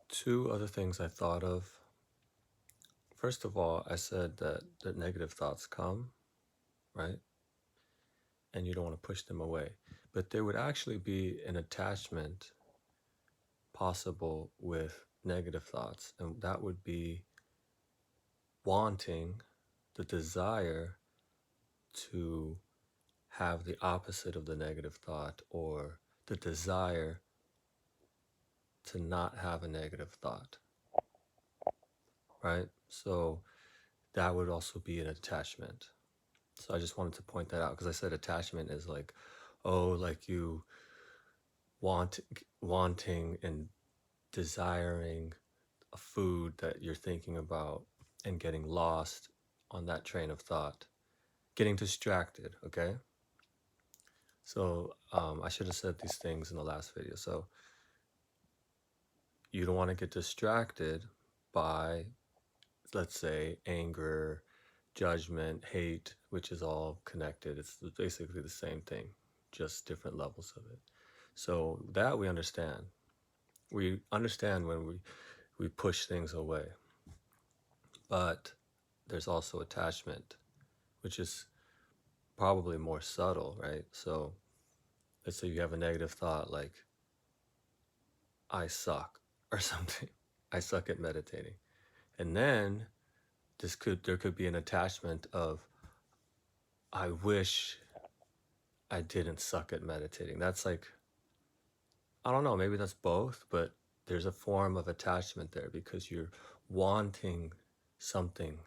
Two other things I thought of. First of all, I said that negative thoughts come, right? And you don't want to push them away. But there would actually be an attachment possible with negative thoughts, and that would be wanting, the desire to have the opposite of the negative thought, or the desire to not have a negative thought, right? So that would also be an attachment. So I just wanted to point that out because I said attachment is like, oh, like you wanting and desiring a food that you're thinking about and getting lost on that train of thought, getting distracted. Okay. So I should have said these things in the last video. So you don't want to get distracted by, let's say, anger, judgment, hate, which is all connected. It's basically the same thing, just different levels of it. So that we understand. We understand when we push things away. But there's also attachment, which is probably more subtle, right? So let's say you have a negative thought like, I suck, or something. I suck at meditating. And then there could be an attachment of, I wish I didn't suck at meditating. That's like, I don't know, maybe that's both, but there's a form of attachment there because you're wanting something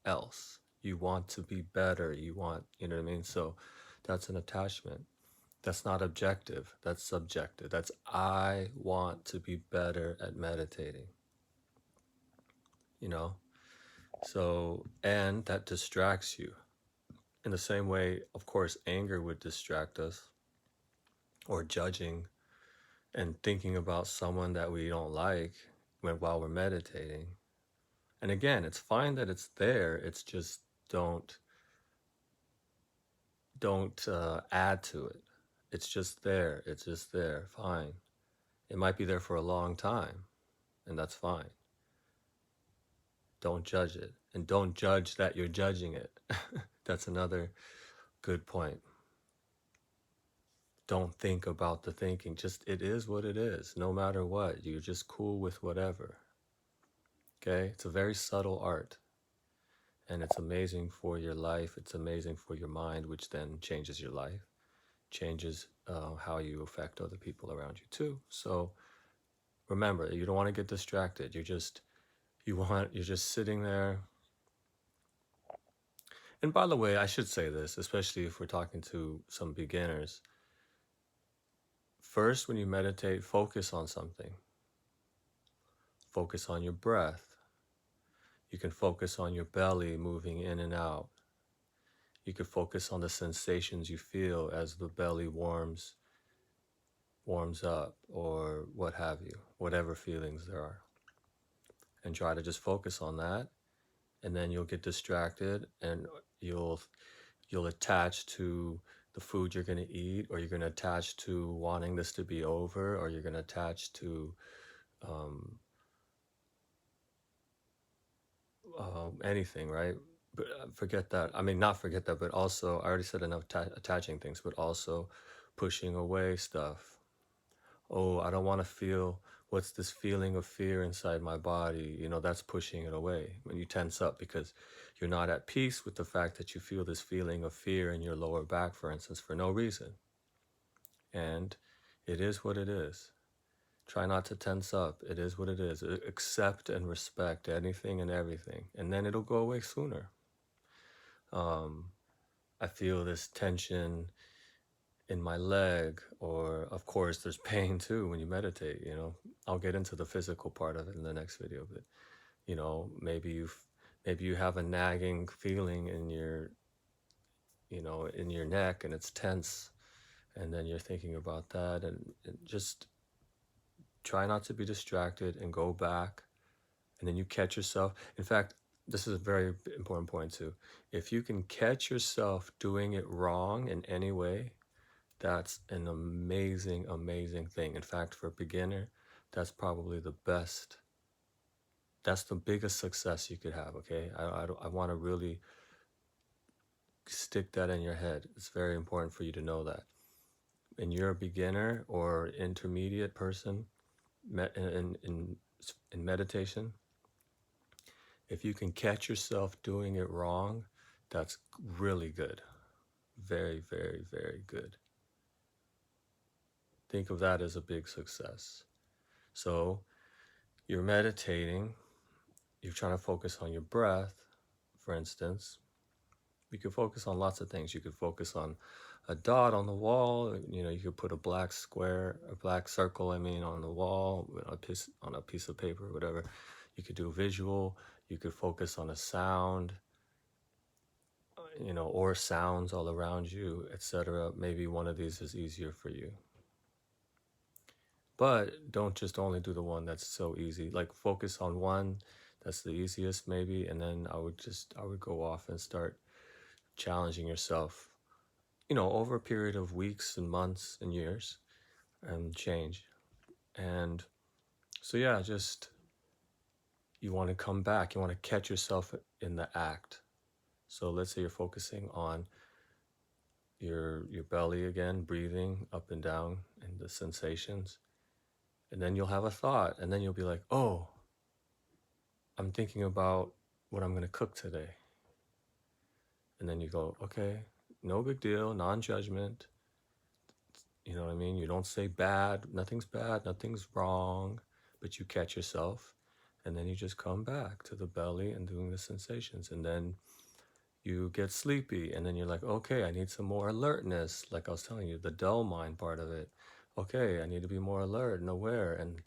else. You want to be better. You want, you know what I mean? So that's an attachment. That's not objective. That's subjective. That's, I want to be better at meditating, you know? So, and that distracts you. In the same way, of course, anger would distract us, or judging and thinking about someone that we don't like while we're meditating. And again, it's fine that it's there. It's just don't add to it. It's just there. It's just there. Fine. It might be there for a long time, and that's fine. Don't judge it, and don't judge that you're judging it. That's another good point. Don't think about the thinking. Just, it is what it is. No matter what, you're just cool with whatever. Okay? It's a very subtle art, and it's amazing for your life. It's amazing for your mind, which then changes your life, changes how you affect other people around you too. So remember, you don't want to get distracted. You're just sitting there. And by the way, I should say this, especially if we're talking to some beginners. First, when you meditate, focus on something. Focus on your breath. You can focus on your belly moving in and out. You can focus on the sensations you feel as the belly warms up, or what have you, whatever feelings there are. And try to just focus on that. And then you'll get distracted, and you'll attach to the food you're going to eat, or you're going to attach to wanting this to be over, or you're going to attach to anything, right? But forget that. I mean, not forget that, but also, I already said enough attaching things, but also pushing away stuff. Oh, I don't want to feel, what's this feeling of fear inside my body? You know, that's pushing it away. When you tense up because you're not at peace with the fact that you feel this feeling of fear in your lower back, for instance, for no reason. And it is what it is. Try not to tense up. It is what it is. Accept and respect anything and everything, and then it'll go away sooner. I feel this tension in my leg, or of course there's pain too when you meditate, you know. I'll get into the physical part of it in the next video, but you know, maybe you have a nagging feeling in your, you know, in your neck, and it's tense, and then you're thinking about that, and just try not to be distracted and go back, and then you catch yourself. In fact, this is a very important point too. If you can catch yourself doing it wrong in any way, That's an amazing, amazing thing. In fact, for a beginner, that's probably the best. That's the biggest success you could have, okay? I want to really stick that in your head. It's very important for you to know that. And you're a beginner or intermediate person in meditation, if you can catch yourself doing it wrong, that's really good. Very, very, very good. Think of that as a big success. So you're meditating, you're trying to focus on your breath, for instance. You could focus on lots of things. You could focus on a dot on the wall. You could put a black square, a black circle, on the wall, on a piece of paper, whatever. You could do visual. You could focus on a sound, or sounds all around you, etc. Maybe one of these is easier for you. But don't just only do the one that's so easy. Like focus on one that's the easiest maybe, and then I would go off and start challenging yourself, over a period of weeks and months and years, and change. And so yeah, just you want to come back, you want to catch yourself in the act. So let's say you're focusing on your belly again, breathing up and down and the sensations. And then you'll have a thought, and then you'll be like, oh, I'm thinking about what I'm going to cook today. And then you go, okay, no big deal, non-judgment. You know what I mean? You don't say bad, nothing's wrong, but you catch yourself. And then you just come back to the belly and doing the sensations. And then you get sleepy, and then you're like, okay, I need some more alertness. Like I was telling you, the dull mind part of it. Okay, I need to be more alert and aware. And,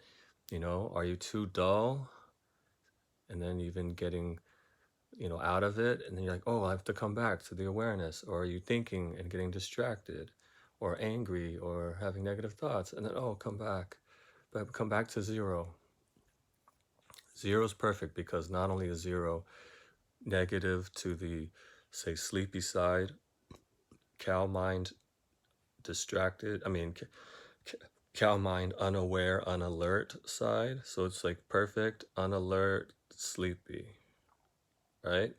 are you too dull? And then even getting, out of it. And then you're like, oh, I have to come back to the awareness. Or are you thinking and getting distracted or angry or having negative thoughts? And then, oh, come back. But come back to zero. Zero is perfect because not only is zero negative to the, say, sleepy side, cow mind distracted, cow mind unaware, unalert side. So it's like perfect, unalert, sleepy, right?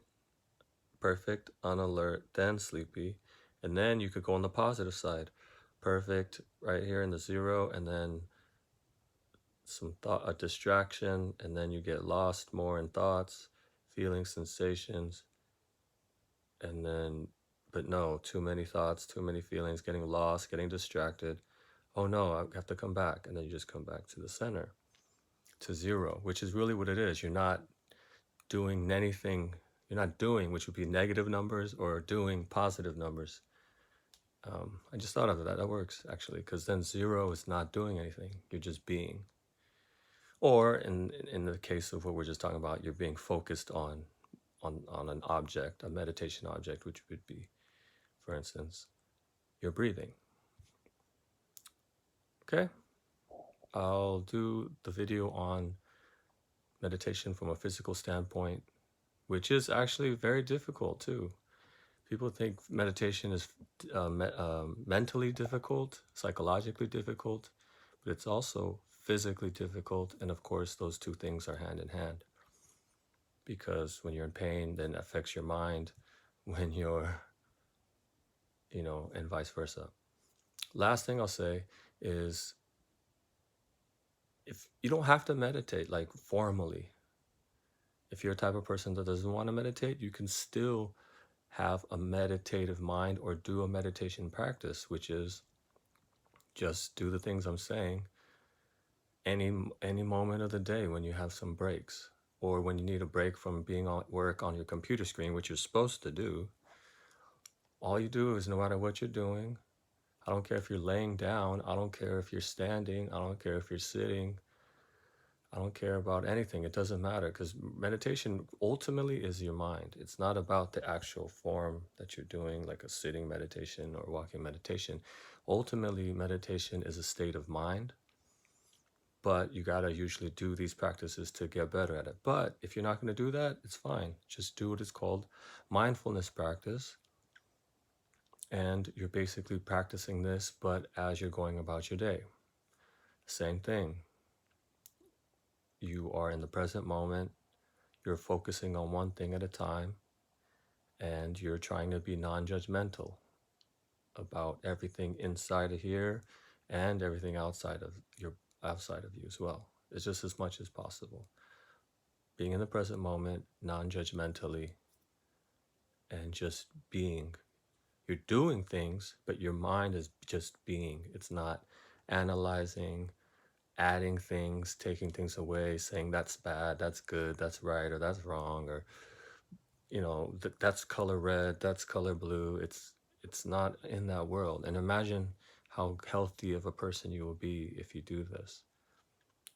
Perfect, unalert, then sleepy. And then you could go on the positive side. Perfect, right here in the zero, and then some thought, a distraction, and then you get lost more in thoughts, feelings, sensations, and then, but no, too many thoughts, too many feelings, getting lost, getting distracted. Oh no, I have to come back. And then you just come back to the center, to zero, which is really what it is. You're not doing anything, you're not doing, which would be negative numbers, or doing positive numbers. I just thought of that. That works, actually, because then zero is not doing anything. You're just being. Or in the case of what we're just talking about, you're being focused on an object, a meditation object, which would be, for instance, your breathing. Okay? I'll do the video on meditation from a physical standpoint, which is actually very difficult too. People think meditation is mentally difficult, psychologically difficult, but it's also physically difficult. And of course, those two things are hand in hand. Because when you're in pain, then it affects your mind. When you're, and vice versa. Last thing I'll say is, if you don't have to meditate like formally. If you're a type of person that doesn't want to meditate, you can still have a meditative mind or do a meditation practice, which is just do the things I'm saying any moment of the day when you have some breaks, or when you need a break from being at work on your computer screen, which you're supposed to do. All you do is, no matter what you're doing, I don't care if you're laying down, I don't care if you're standing, I don't care if you're sitting, I don't care about anything. It doesn't matter, because meditation ultimately is your mind. It's not about the actual form that you're doing, like a sitting meditation or walking meditation. Ultimately, meditation is a state of mind, but you got to usually do these practices to get better at it. But if you're not going to do that, it's fine. Just do what is called mindfulness practice. And you're basically practicing this, but as you're going about your day. Same thing. You are in the present moment. You're focusing on one thing at a time, and you're trying to be non-judgmental about everything inside of here and everything outside of you as well. It's just as much as possible. Being in the present moment, non-judgmentally, and just being. You're doing things, but your mind is just being. It's not analyzing, adding things, taking things away, saying that's bad, that's good, that's right, or that's wrong, or that's color red, that's color blue. It's not in that world. And imagine how healthy of a person you will be if you do this.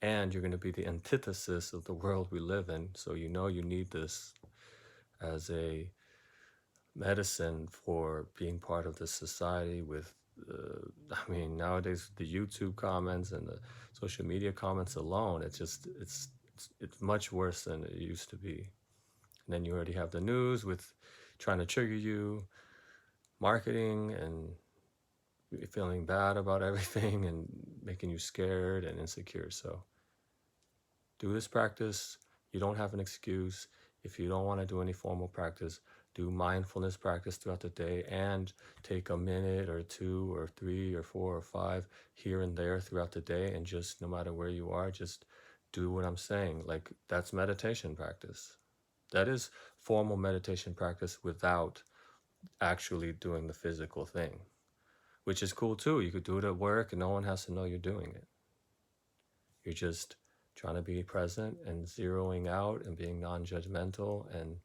And you're going to be the antithesis of the world we live in. So you need this as a medicine for being part of this society with nowadays the YouTube comments and the social media comments alone, it's much worse than it used to be. And then you already have the news with trying to trigger you, marketing, and feeling bad about everything and making you scared and insecure. So do this practice. You don't have an excuse. If you don't want to do any formal practice, do mindfulness practice throughout the day and take a minute or 2 or 3 or 4 or 5 here and there throughout the day, and just no matter where you are, just do what I'm saying. Like, that's meditation practice. That is formal meditation practice without actually doing the physical thing, which is cool too. You could do it at work and no one has to know you're doing it. You're just trying to be present and zeroing out and being non-judgmental and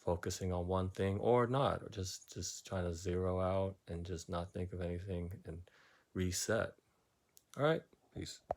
focusing on one thing or not, or just trying to zero out and just not think of anything and reset. All right, peace.